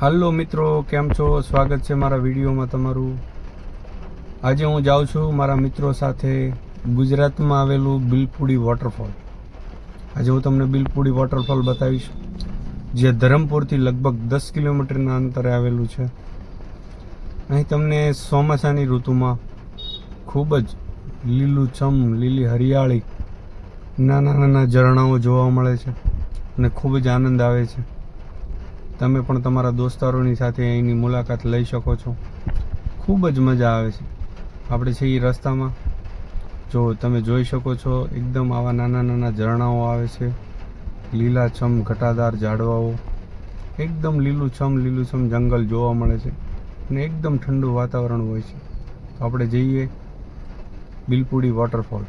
હાલો મિત્રો, કેમ છો? સ્વાગત છે મારા વિડીયોમાં તમારું. આજે હું જાઉં છું મારા મિત્રો સાથે ગુજરાતમાં આવેલું બિલપુડી વોટરફોલ. આજે હું તમને બિલપુડી વોટરફોલ બતાવીશ, જે ધરમપુરથી લગભગ 10 કિલોમીટરના અંતરે આવેલું છે. અહીં તમને ચોમાસાની ઋતુમાં ખૂબ જ લીલુંછમ, લીલી હરિયાળી, નાના નાના ઝરણાઓ જોવા મળે છે અને ખૂબ જ આનંદ આવે છે. તમે પણ તમારા દોસ્તારોની સાથે અહીંની મુલાકાત લઈ શકો છો. ખૂબ જ મજા આવે છે. આપણે છીએ રસ્તામાં, જો તમે જોઈ શકો છો, એકદમ આવા નાના નાના ઝરણાઓ આવે છે, લીલાછમ ઘટાદાર ઝાડવાઓ, એકદમ લીલુંછમ જંગલ જોવા મળે છે અને એકદમ ઠંડુ વાતાવરણ હોય છે. તો આપણે જઈએ બિલપુડી વોટરફોલ.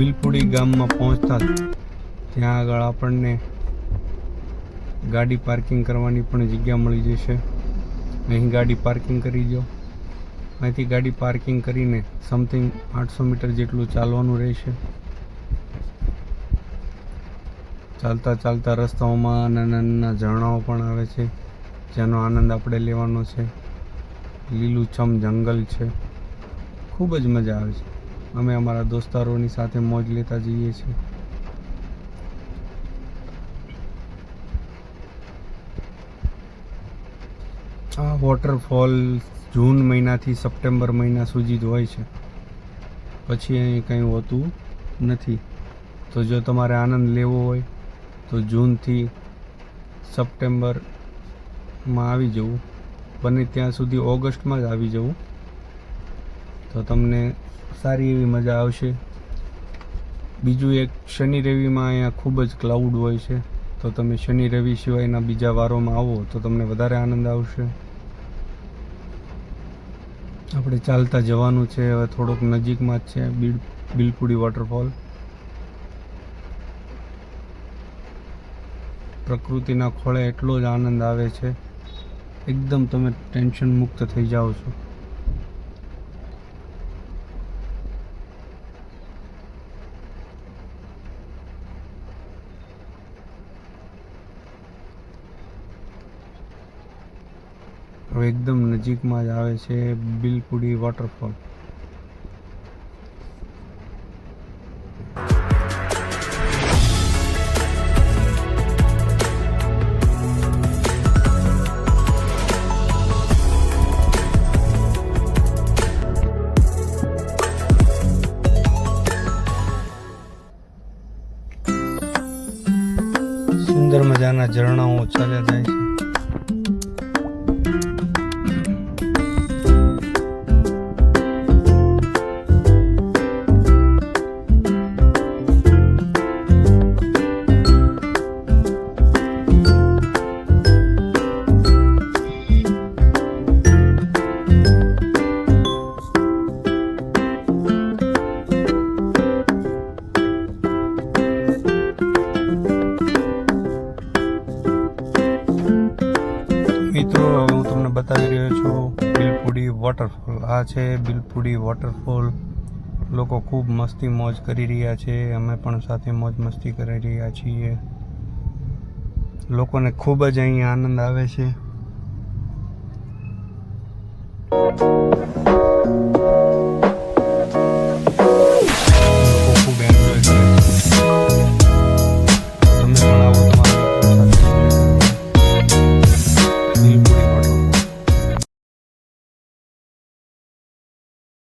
બિલપુડી ગામમાં પહોંચતા ત્યાં આગળ આપણને ગાડી પાર્કિંગ કરવાની પણ જગ્યા મળી જશે. અહીં ગાડી પાર્કિંગ કરી દો. અહીંથી ગાડી પાર્કિંગ કરીને સમથિંગ 800 મીટર જેટલું ચાલવાનું રહેશે. ચાલતા ચાલતા રસ્તાઓમાં નાના નાના ઝરણાઓ પણ આવે છે, જેનો આનંદ આપણે લેવાનો છે. લીલુંછમ જંગલ છે, ખૂબ જ મજા આવે છે. અમે અમારા દોસ્તારોની સાથે મોજ લેતા જઈએ છીએ. આ વોટરફોલ જૂન મહિનાથી સપ્ટેમ્બર મહિના સુધી જ હોય છે, પછી અહીં કંઈ હોતું નથી. તો જો તમારે આનંદ લેવો હોય તો જૂનથી સપ્ટેમ્બરમાં આવી જવું, બને ત્યાં સુધી ઓગસ્ટમાં જ આવી જવું, તો તમને સારી એવી મજા આવશે. બીજું એક, શનિ રવિમાં અહીંયા ખૂબ જ ક્લાઉડ હોય છે, તો તમે શનિ રવિ સિવાયના બીજા વારોમાં આવો તો તમને વધારે આનંદ આવશે. આપણે ચાલતા જવાનું છે. હવે થોડોક નજીકમાં જ છે બિલપુડી વોટરફોલ. પ્રકૃતિના ખોળે એટલો જ આનંદ આવે છે, એકદમ તમે ટેન્શન મુક્ત થઈ જાઓ છો. હવે એકદમ નજીકમાં જ આવે છે બિલપુડી વોટરફોલ. સુંદર મજાના ઝરણાઓ ચાલ્યા જાય છે. મિત્રો, હવે હું તમને બતાવી રહ્યો છું બિલપુડી વોટરફોલ. આ છે બિલપુડી વોટરફોલ. લોકો ખૂબ મસ્તી મોજ કરી રહ્યા છે, અમે પણ સાથે મોજ મસ્તી કરી રહ્યા છીએ. લોકોને ખૂબ જ અહીં આનંદ આવે છે.